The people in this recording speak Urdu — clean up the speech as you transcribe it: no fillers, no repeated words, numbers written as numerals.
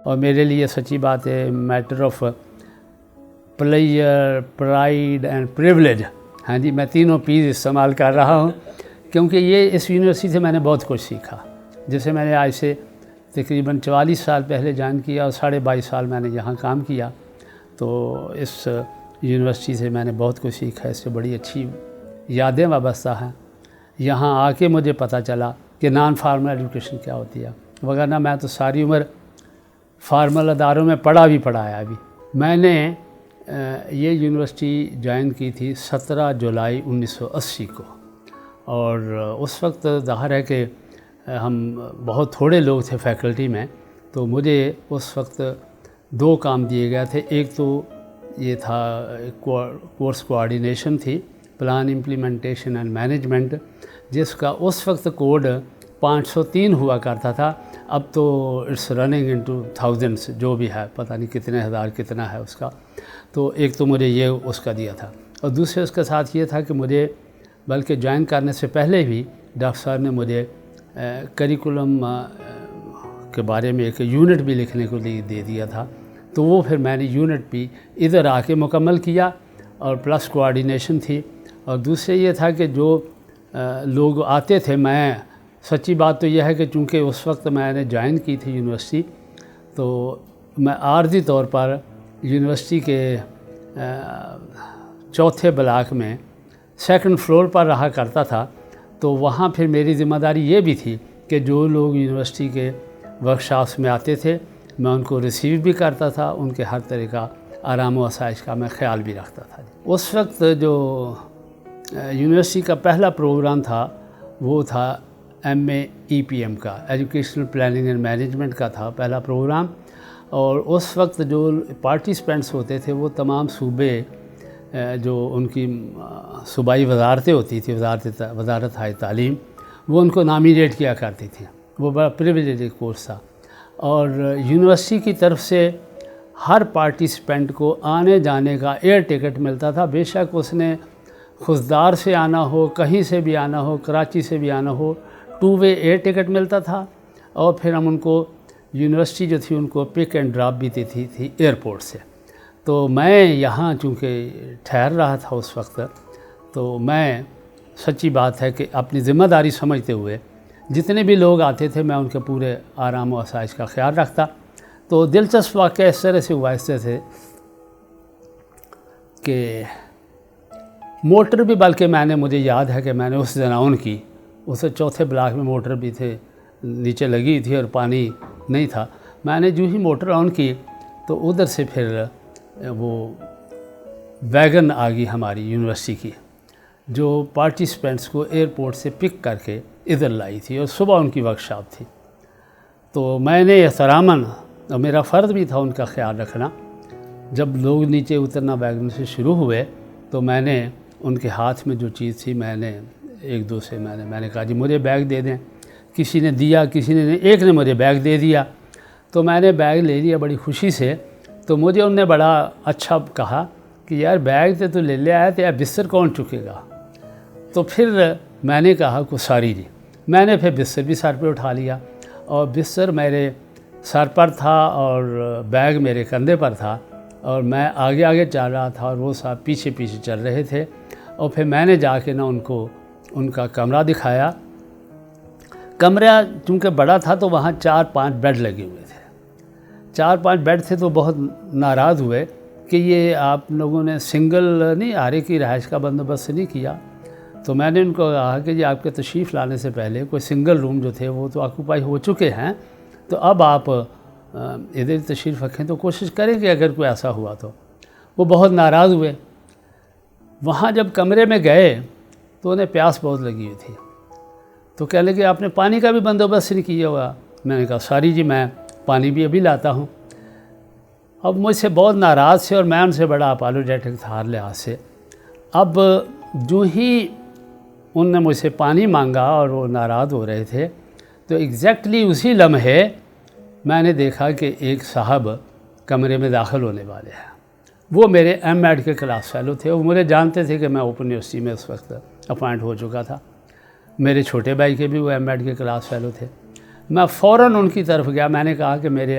اور میرے لیے سچی بات ہے matter of player, pride and privilege, ہاں جی، میں تینوں پیز استعمال کر رہا ہوں، کیونکہ یہ اس یونیورسٹی سے میں نے بہت کچھ سیکھا. جیسے میں نے آج سے تقریباً 44 سال پہلے جوائن کیا اور 22.5 سال میں نے یہاں کام کیا، تو اس یونیورسٹی سے میں نے بہت کچھ سیکھا. اس سے بڑی اچھی یادیں وابستہ ہیں. یہاں آ کے مجھے پتہ چلا کہ نان فارمل ایجوکیشن کیا ہوتی ہے، وگرنہ میں تو ساری عمر فارمل اداروں میں پڑھا ہے. ابھی میں نے یہ یونیورسٹی جوائن کی تھی 17 جولائی 1980 کو، اور اس وقت ظاہر ہے کہ ہم بہت تھوڑے لوگ تھے فیکلٹی میں، تو مجھے اس وقت 2 کام دیے گئے تھے. ایک تو یہ تھا کورس کوآرڈینیشن تھی، پلان امپلیمنٹیشن اینڈ مینجمنٹ، جس کا اس وقت کوڈ 503 ہوا کرتا تھا. اب تو اٹس رننگ انٹو تھاؤزنڈس، جو بھی ہے پتہ نہیں کتنے ہزار کتنا ہے اس کا. تو ایک تو مجھے یہ اس کا دیا تھا، اور دوسرے اس کے ساتھ یہ تھا کہ مجھے بلکہ جوائن کرنے سے پہلے بھی ڈاکٹر صاحب نے مجھے کریکولم کے بارے میں ایک یونٹ بھی لکھنے کو دے دیا تھا. تو وہ پھر میں نے یونٹ بھی ادھر آ کے مکمل کیا، اور پلس کوآرڈینیشن تھی. اور دوسرے یہ تھا کہ جو لوگ آتے تھے، میں سچی بات تو یہ ہے کہ چونکہ اس وقت میں نے جوائن کی تھی یونیورسٹی، تو میں عارضی طور پر یونیورسٹی کے 4تھے بلاک میں 2nd فلور پر رہا کرتا تھا. تو وہاں پھر میری ذمہ داری یہ بھی تھی کہ جو لوگ یونیورسٹی کے ورکشاپس میں آتے تھے میں ان کو ریسیو بھی کرتا تھا، ان کے ہر طرح کا آرام و آسائش کا میں خیال بھی رکھتا تھا. اس وقت جو یونیورسٹی کا پہلا پروگرام تھا وہ تھا MA EPM کا، ایجوکیشنل پلاننگ اینڈ مینجمنٹ کا تھا پہلا پروگرام. اور اس وقت جو پارٹیسپینٹس ہوتے تھے وہ تمام صوبے، جو ان کی صوبائی وزارتیں ہوتی تھیں، وزارت ہائی تعلیم، وہ ان کو نامینیٹ کیا کرتی تھیں. وہ بڑا پریویلیج کورس تھا، اور یونیورسٹی کی طرف سے ہر پارٹیسپینٹ کو آنے جانے کا ایئر ٹکٹ ملتا تھا. بے شک اس نے خضدار سے آنا ہو، کہیں سے بھی آنا ہو، کراچی سے بھی آنا ہو، 2 وے ایئر ٹکٹ ملتا تھا. اور پھر ہم ان کو یونیورسٹی جو تھی ان کو پک اینڈ ڈراپ بھی دیتی تھی ایئرپورٹ سے. تو میں یہاں چونکہ ٹھہر رہا تھا اس وقت، تو میں سچی بات ہے کہ اپنی ذمہ داری سمجھتے ہوئے جتنے بھی لوگ آتے تھے میں ان کے پورے آرام و آسائش کا خیال رکھتا. تو دلچسپ واقعہ اس طرح سے ہوا، اس طرح سے کہ موٹر بھی، بلکہ مجھے یاد ہے کہ میں نے اس دن آن کی، اس 4تھے بلاک میں موٹر بھی تھے، نیچے لگی تھی اور پانی نہیں تھا. میں نے جو ہی موٹر آن کی تو ادھر سے پھر وہ ویگن آ گئی ہماری یونیورسٹی کی، جو پارٹیسپینٹس کو ایئرپورٹ سے پک کر کے ادھر لائی تھی، اور صبح ان کی ورکشاپ تھی. تو میں نے احتراماً، اور میرا فرض بھی تھا ان کا خیال رکھنا، جب لوگ نیچے اترنا ویگن سے شروع ہوئے تو میں نے ان کے ہاتھ میں جو چیز تھی میں نے ایک دو سے میں نے کہا جی مجھے بیگ دے دیں. کسی نے دیا، کسی نے نہیں، ایک نے مجھے بیگ دے دیا. تو میں نے بیگ لے لیا بڑی خوشی سے. تو مجھے انہوں نے بڑا اچھا کہا کہ یار بیگ تو لے لے آیا تو یار بستر کون چکے گا. تو پھر میں نے کہا کو ساری جی، میں نے پھر بستر بھی سر پہ اٹھا لیا، اور بستر میرے سر پر تھا اور بیگ میرے کندھے پر تھا، اور میں آگے آگے چل رہا تھا اور وہ صاحب پیچھے پیچھے چل رہے تھے. اور پھر میں نے جا کے ان کو ان کا کمرہ دکھایا. کمرہ چونکہ بڑا تھا تو وہاں 4-5 بیڈ لگے ہوئے تھے. 4-5 بیڈ تھے تو بہت ناراض ہوئے کہ یہ آپ لوگوں نے سنگل نہیں آرے کی رہائش کا بندوبست نہیں کیا. تو میں نے ان کو کہا کہ جی آپ کے تشریف لانے سے پہلے کوئی سنگل روم جو تھے وہ تو آکوپائی ہو چکے ہیں، تو اب آپ ادھر تشریف رکھیں تو کوشش کریں کہ اگر کوئی ایسا ہوا تو. وہ بہت ناراض ہوئے. وہاں جب کمرے میں گئے تو انہیں پیاس بہت لگی ہوئی تھی. تو کہنے لگے آپ نے پانی کا بھی بندوبست نہیں کیا ہوا. میں نے کہا ساری جی میں پانی بھی ابھی لاتا ہوں. اب مجھ سے بہت ناراض تھے اور میں ان سے بڑا اپالوجیٹک تھا ہر لحاظ سے. اب جو ہی ان نے مجھ سے پانی مانگا اور وہ ناراض ہو رہے تھے تو ایگزیکٹلی اسی لمحے میں نے دیکھا کہ ایک صاحب کمرے میں داخل ہونے والے ہیں. وہ میرے ایم ایڈ کے کلاس فیلو تھے. وہ مجھے جانتے تھے کہ میں اوپن یونیورسٹی میں اس وقت اپوائنٹ ہو چکا تھا. میرے چھوٹے بھائی کے بھی وہ ایم ایڈ کے کلاس فیلو تھے. میں فوراً ان کی طرف گیا. میں نے کہا کہ میرے